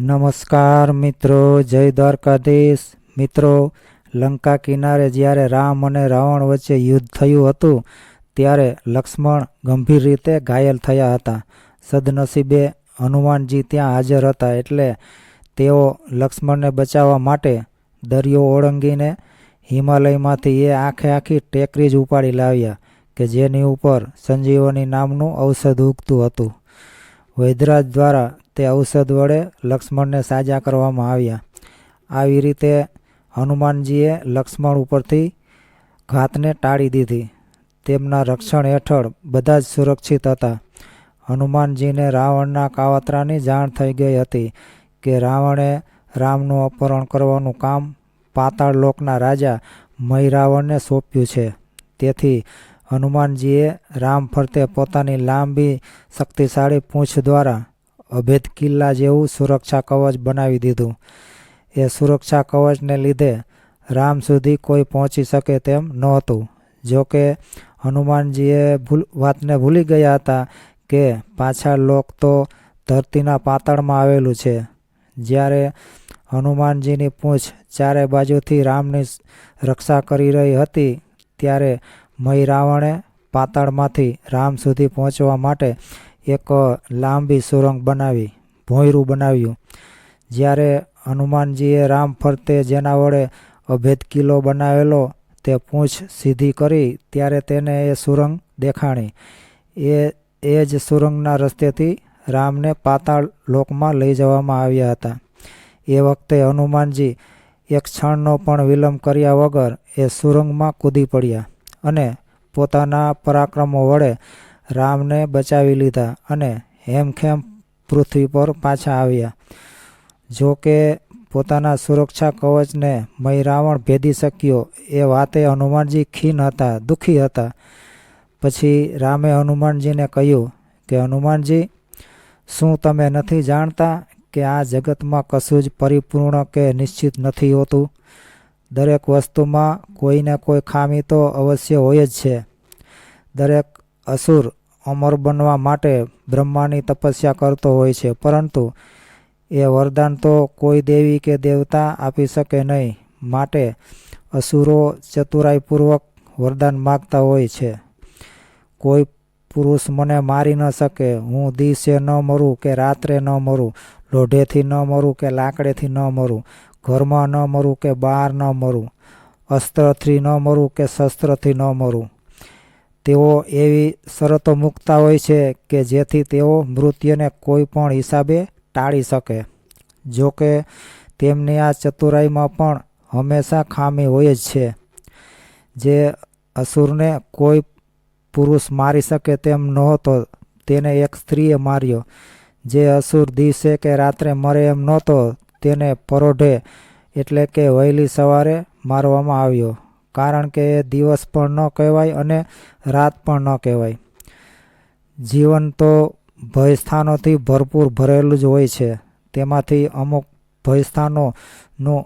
નમસ્કાર મિત્રો, જય દ્વારકાધીશ. મિત્રો, લંકા કિનારે જ્યારે રામ અને રાવણ વચ્ચે યુદ્ધ થયું હતું ત્યારે લક્ષ્મણ ગંભીર રીતે ઘાયલ થયા હતા. સદનસીબે હનુમાનજી ત્યાં હાજર હતા એટલે તેઓ લક્ષ્મણને બચાવવા માટે દરિયો ઓળંગીને હિમાલયમાંથી એ આખી ટેકરી જ ઉપાડી લાવ્યા કે જેની ઉપર સંજીવની નામનું ઔષધ ઉગતું હતું. વૈદ્યરાજ દ્વારા તે ઔષધ વડે લક્ષ્મણને સાજા કરવામાં આવ્યા. આવી રીતે હનુમાનજીએ લક્ષ્મણ ઉપરથી ઘાતને ટાળી દીધી. તેમના રક્ષણ હેઠળ બધા જ સુરક્ષિત હતા. હનુમાનજીને રાવણના કાવતરાની જાણ થઈ ગઈ હતી કે રાવણે રામનું અપહરણ કરવાનું કામ પાતાળ લોકના રાજા મહિરાવણને સોંપ્યું છે. તેથી હનુમાનજીએ રામ ફરતે પોતાની લાંબી શક્તિશાળી પૂંછ દ્વારા અભેદ કિલ્લા જેવું સુરક્ષા કવચ બનાવી દીધું. એ સુરક્ષા કવચને લીધે રામ સુધી કોઈ પહોંચી શકે તેમ નહોતું. જોકે હનુમાનજીએ વાતને ભૂલી ગયા હતા કે પાછળ લોક તો ધરતીના પાતાળમાં આવેલું છે. જ્યારે હનુમાનજીની પૂંછ ચારે બાજુથી રામની રક્ષા કરી રહી હતી ત્યારે મહિરાવણે પાતાળમાંથી રામ સુધી પહોંચવા માટે એક લાંબી સુરંગ બનાવી, ભોંયરું બનાવ્યું. જ્યારે હનુમાનજીએ રામ ફરતે જેના વડે અભેદ કિલ્લો બનાવેલો તે પૂંછ સીધી કરી ત્યારે તેને એ સુરંગ દેખાણી. એ જ સુરંગના રસ્તેથી રામને પાતાળ લોકમાં લઈ જવામાં આવ્યા હતા. એ વખતે હનુમાનજી એક ક્ષણનો પણ વિલંબ કર્યા વગર એ સુરંગમાં કૂદી પડ્યા અને પોતાના પરાક્રમો વડે રામને બચાવી લીધા અને હેમખેમ પૃથ્વી પર પાછા આવ્યા. જો કે પોતાના સુરક્ષા કવચને મહિરાવણ ભેદી શક્યો એ વાતે હનુમાનજી ખીન હતા, દુઃખી હતા. પછી રામે હનુમાનજીને કહ્યું કે હનુમાનજી, શું તમે નથી જાણતા કે આ જગતમાં કશું જ પરિપૂર્ણ કે નિશ્ચિત નથી હોતું? દરેક વસ્તુમાં કોઈને કોઈ ખામી તો અવશ્ય હોય જ છે. દરેક અસુર અમર બનવા માટે બ્રહ્માની તપસ્યા કરતો હોય છે, પરંતુ એ વરદાન તો કોઈ દેવી કે દેવતા આપી શકે નહીં. માટે અસુરો ચતુરાઈપૂર્વક વરદાન માગતા હોય છે. કોઈ પુરુષ મને મારી ન શકે, હું દિવસે ન મરું કે રાત્રે ન મરું, લોઢેથી ન મરું કે લાકડેથી ન મરું, ઘરમાં ન મરું કે બહાર ન મરું, અસ્ત્રથી ન મરું કે શસ્ત્રથી ન મરું. તેઓ એવી શરતો મૂકતા હોય છે કે જેથી તેઓ મૃત્યુને કોઈ પણ હિસાબે ટાળી શકે. જો કે તેમની આ ચતુરાઈમાં પણ હંમેશા ખામી હોય જ છે. જે અસુરને કોઈ પુરુષ મારી શકે તેમ નહોતો તેને એક સ્ત્રીએ માર્યો. જે અસુર દિવસે કે રાત્રે મરે એમ નહોતો તેને પરોઢે એટલે કે વહેલી સવારે મારવામાં આવ્યો. કારણ કે એ દિવસ પણ ન કહેવાય અને રાત પણ ન કહેવાય. જીવન તો ભયસ્થાનોથી ભરપૂર ભરેલું જ હોય છે. તેમાંથી અમુક ભયસ્થાનોનું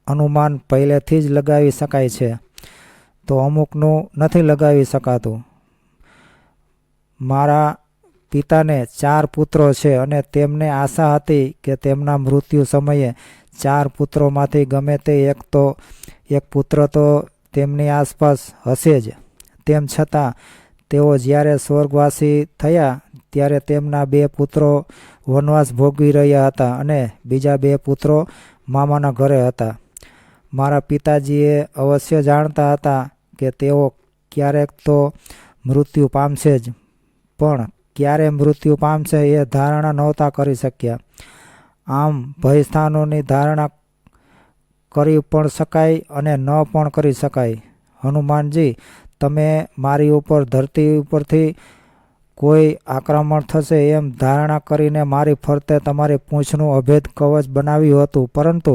અનુમાન પહેલેથી જ લગાવી શકાય છે, તો અમુકનું નથી લગાવી શકાતું. મારા પિતાને 4 પુત્રો છે અને તેમને આશા હતી કે તેમના મૃત્યુ સમયે 4 પુત્રોમાંથી ગમે તે એક પુત્ર તો તેમની આસપાસ હશે જ. તેમ છતાં તેઓ જ્યારે સ્વર્ગવાસી થયા ત્યારે તેમના 2 પુત્રો વનવાસ ભોગવી રહ્યા હતા અને બીજા 2 પુત્રો મામાના ઘરે હતા. મારા પિતાજીએ અવશ્ય જાણતા હતા કે તેઓ ક્યારેક તો મૃત્યુ પામશે જ, પણ ક્યારે મૃત્યુ પામશે એ ધારણા નહોતા કરી શક્યા. આમ ભયસ્થાનોની ધારણા કરી પણ શકાય અને ન પણ કરી શકાય. હનુમાનજી, તમે મારી ઉપર ધરતી ઉપરથી કોઈ આક્રમણ થશે એમ ધારણા કરીને મારી ફરતે તમારી પૂંછનું અભેદ કવચ બનાવ્યું હતું, પરંતુ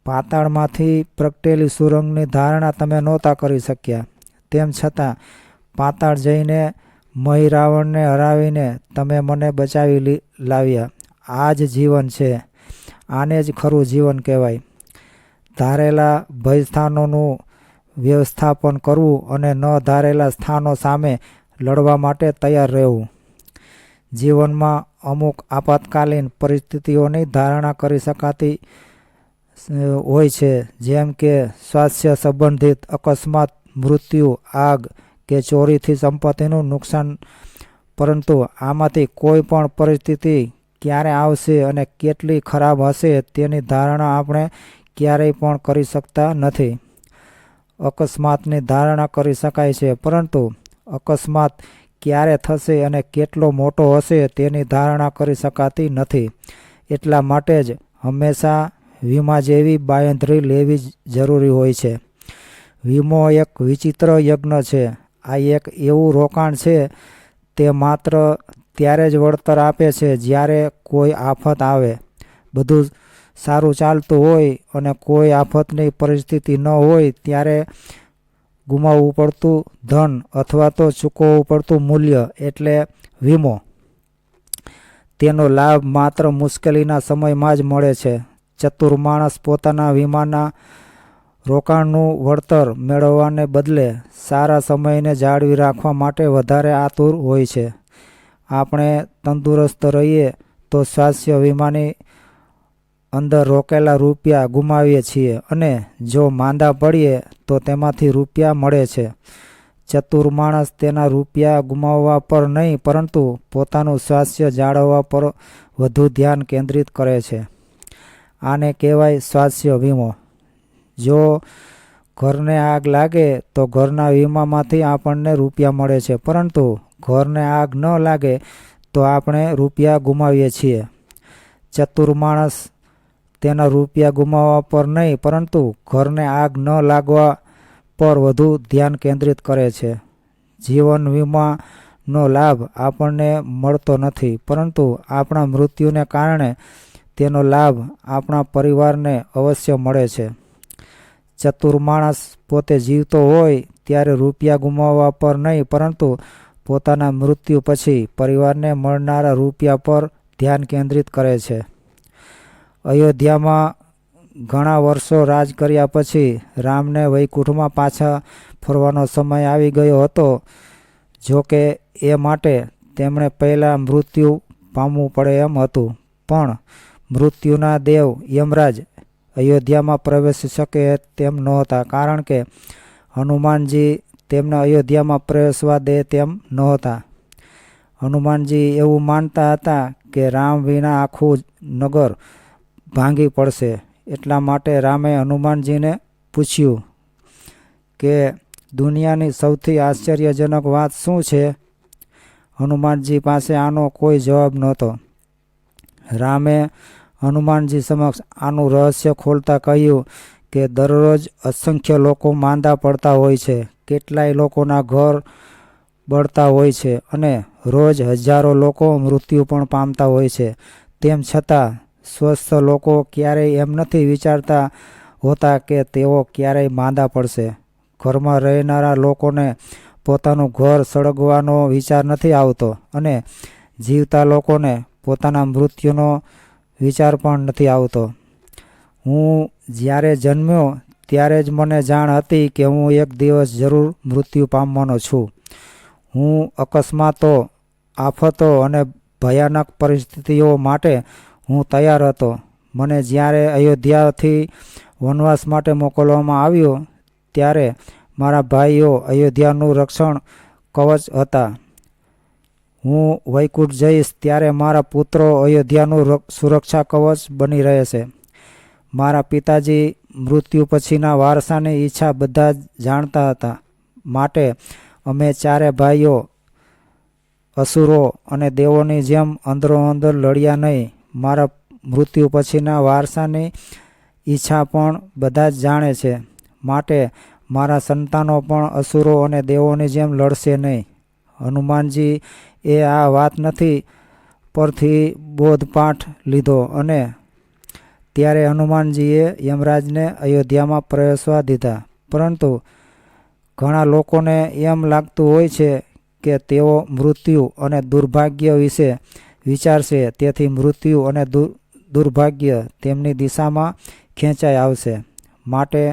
પાતાળમાંથી પ્રગટેલી સુરંગની ધારણા તમે નહોતા કરી શક્યા. તેમ છતાં પાતાળ જઈને મહિરાવણને હરાવીને તમે મને બચાવી લાવ્યા. આ જ જીવન છે. આને જ ખરું જીવન કહેવાય. ધારેલા ભયસ્થાનોનું વ્યવસ્થાપન કરવું અને ન ધારેલા સ્થાનો સામે લડવા માટે તૈયાર રહેવું. જીવનમાં અમુક આપાતકાલીન પરિસ્થિતિઓની ધારણા કરી શકાતી હોય છે, જેમ કે સ્વાસ્થ્ય સંબંધિત અકસ્માત, મૃત્યુ, આગ કે ચોરીથી સંપત્તિનું નુકસાન. પરંતુ આમાંથી કોઈ પણ પરિસ્થિતિ ક્યારે આવશે અને કેટલી ખરાબ હશે તેની ધારણા આપણે ક્યારેય પણ કરી શકતા નથી. અકસ્માતની ધારણા કરી શકાય છે, પરંતુ અકસ્માત ક્યારે થશે અને કેટલો મોટો હશે તેની ધારણા કરી શકાતી નથી. એટલા માટે જ હંમેશા વીમા જેવી બાંયધરી લેવી જરૂરી હોય છે. વીમો એક વિચિત્ર યજ્ઞ છે. આ એક એવું રોકાણ છે તે માત્ર ત્યારે જ વળતર આપે છે જ્યારે કોઈ આફત આવે. બધું સારું ચાલતું હોય અને કોઈ આફતની પરિસ્થિતિ ન હોય ત્યારે ગુમાવવું પડતું ધન અથવા તો ચૂકવવું પડતું મૂલ્ય એટલે વીમો. તેનો લાભ માત્ર મુશ્કેલીના સમયમાં જ મળે છે. ચતુર માણસ પોતાના વીમાના રોકાણનું વળતર મેળવવાને બદલે સારા સમયને જાળવી રાખવા માટે વધારે આતુર હોય છે. આપણે તંદુરસ્ત રહીએ તો સ્વાસ્થ્ય વીમાની અંદર રોકેલા રૂપિયા ગુમાવીએ છીએ અને જો માંદા પડીએ તો તેમાંથી રૂપિયા મળે છે. ચતુર માણસ તેના રૂપિયા ગુમાવવા પર નહીં પરંતુ પોતાનું સ્વાસ્થ્ય જાળવવા પર વધુ ધ્યાન કેન્દ્રિત કરે છે. આને કહેવાય સ્વાસ્થ્ય વીમો. જો ઘરને આગ લાગે તો ઘરના વીમામાંથી આપણને રૂપિયા મળે છે, પરંતુ ઘરને આગ ન લાગે તો આપણે રૂપિયા ગુમાવીએ છીએ. ચતુર માણસ તેના રૂપિયા ગુમાવવા પર નહીં પરંતુ ઘરને આગ ન લાગવા પર વધુ ધ્યાન કેન્દ્રિત કરે છે. જીવન વીમાનો લાભ આપણને મળતો નથી, પરંતુ આપણા મૃત્યુને કારણે તેનો લાભ આપણા પરિવારને અવશ્ય મળે છે. ચતુર માણસ પોતે જીવતો હોય ત્યારે રૂપિયા ગુમાવવા પર નહીં પરંતુ પોતાના મૃત્યુ પછી પરિવારને મળનારા રૂપિયા પર ધ્યાન કેન્દ્રિત કરે છે. અયોધ્યામાં ઘણા વર્ષો રાજ કર્યા પછી રામને વૈકુંઠમાં પાછા ફરવાનો સમય આવી ગયો હતો. જો કે એ માટે તેમણે પહેલાં મૃત્યુ પામવું પડે એમ હતું, પણ મૃત્યુના દેવ યમરાજ અયોધ્યામાં પ્રવેશી શકે તેમ નહોતા, કારણ કે હનુમાનજી તેમને અયોધ્યામાં પ્રવેશવા દે તેમ નહોતા. હનુમાનજી એવું માનતા હતા કે રામ વિના આખું નગર ભાંગી પડશે. એટલા માટે રામે હનુમાનજીને પૂછ્યું કે દુનિયાની સૌથી આશ્ચર્યજનક વાત શું છે? હનુમાનજી પાસે આનો કોઈ જવાબ નહોતો. રામે હનુમાનજી સમક્ષ આનું રહસ્ય ખોલતા કહ્યું કે દરરોજ અસંખ્ય લોકો માંદા પડતા હોય છે, કેટલાય લોકોના ઘર બળતા હોય છે અને રોજ હજારો લોકો મૃત્યુ પણ પામતા હોય છે. તેમ છતાં સ્વસ્થ લોકો ક્યારેય એમ નથી વિચારતા હોતા કે તેઓ ક્યારેય માંદા પડશે. ઘરમાં રહેનારા લોકોને પોતાનું ઘર સળગવાનો વિચાર નથી આવતો અને જીવતા લોકોને પોતાના મૃત્યુનો વિચાર પણ નથી આવતો. હું જ્યારે જન્મ્યો ત્યારે જ મને જાણ હતી કે હું એક દિવસ જરૂર મૃત્યુ પામવાનો છું. હું અકસ્માતો, આફતો અને ભયાનક પરિસ્થિતિઓ માટે હું તૈયાર હતો. મને જ્યારે અયોધ્યાથી વનવાસ માટે મોકલવામાં આવ્યો ત્યારે મારા ભાઈઓ અયોધ્યાનું રક્ષણ કવચ હતા. હું વૈકુંઠ જઈશ ત્યારે મારા પુત્રો અયોધ્યાનું સુરક્ષા કવચ બની રહેશે. મારા પિતાજી મૃત્યુ પછીના વારસાની ઈચ્છા બધા જ જાણતા હતા, માટે અમે ચારે ભાઈઓ અસુરો અને દેવોની જેમ અંદરોઅંદર લડ્યા નહીં. મારા મૃત્યુ પછીના વારસાની ઈચ્છા પણ બધા જ જાણે છે, માટે મારા સંતાનો પણ અસુરો અને દેવોની જેમ લડશે નહીં. હનુમાનજી એ આ વાત નથી પરથી બોધપાઠ લીધો અને ત્યારે હનુમાનજીએ યમરાજને અયોધ્યામાં પ્રવેશવા દીધા. પરંતુ ઘણા લોકોને એમ લાગતું હોય છે કે તેઓ મૃત્યુ અને દુર્ભાગ્ય વિશે વિચારશે, તેથી મૃત્યુ અને દુર્ભાગ્ય તેમની દિશામાં ખેંચાઈ આવશે. માટે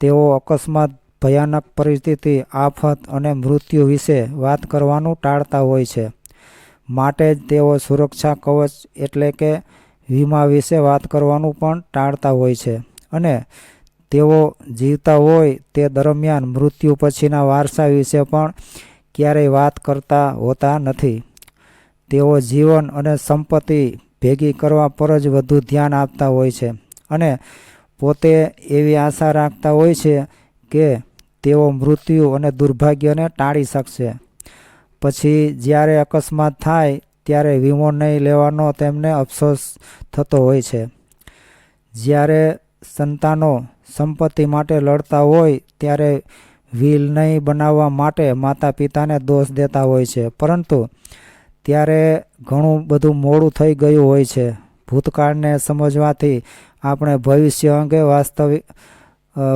તેઓ અકસ્માત, ભયાનક પરિસ્થિતિ, આફત અને મૃત્યુ વિશે વાત કરવાનું ટાળતા હોય છે. માટે જ તેઓ સુરક્ષા કવચ એટલે કે વીમા વિશે વાત કરવાનું પણ ટાળતા હોય છે અને તેઓ જીવતા હોય તે દરમિયાન મૃત્યુ પછીના વારસા વિશે પણ ક્યારેય વાત કરતા હોતા નથી. તેઓ જીવન અને સંપત્તિ ભેગી કરવા પર જ વધુ ધ્યાન આપતા હોય છે અને પોતે એવી આશા રાખતા હોય છે કે તેઓ મૃત્યુ અને દુર્ભાગ્યને ટાળી શકશે. પછી જ્યારે અકસ્માત થાય ત્યારે વીમો નહીં લેવાનો તેમને અફસોસ થતો હોય છે. જ્યારે સંતાનો સંપત્તિ માટે લડતા હોય ત્યારે વિલ નહીં બનાવવા માટે માતા પિતાને દોષ દેતા હોય છે, પરંતુ ત્યારે ઘણું બધું મોડું થઈ ગયું હોય છે. ભૂતકાળને સમજવાથી આપણે ભવિષ્ય અંગે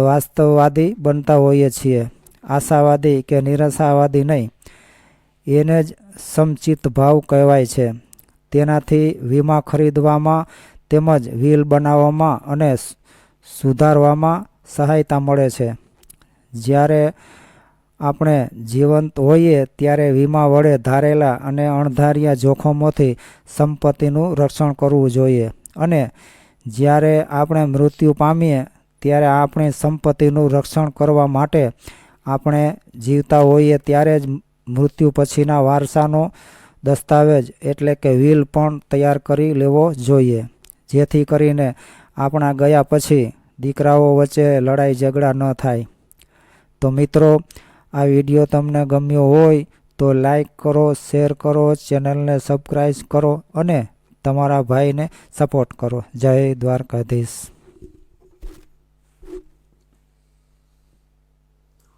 વાસ્તવવાદી બનતા હોઈએ છીએ, આશાવાદી કે નિરાશાવાદી નહીં. એને જ સમચિત ભાવ કહેવાય છે. તેનાથી વીમા ખરીદવામાં તેમજ વિલ બનાવવામાં અને સુધારવામાં સહાયતા મળે છે. જ્યારે આપણે જીવંત હોઈએ ત્યારે વીમા વડે ધારેલા અને અણધાર્યા જોખમોથી સંપત્તિનું રક્ષણ કરવું જોઈએ અને જ્યારે આપણે મૃત્યુ પામીએ ત્યારે આપણી સંપત્તિનું રક્ષણ કરવા માટે આપણે જીવતા હોઈએ ત્યારે જ મૃત્યુ પછીના વારસાનો દસ્તાવેજ એટલે કે વિલ પણ તૈયાર કરી લેવો જોઈએ, જેથી કરીને આપણા ગયા પછી દીકરાઓ વચ્ચે લડાઈ ઝઘડા ન થાય. તો મિત્રો, આ વિડીયો તમને ગમ્યો હોય તો લાઈક કરો, શેર કરો, ચેનલને સબસ્ક્રાઈબ કરો અને તમારા ભાઈને સપોર્ટ કરો. જય દ્વારકાધીશ.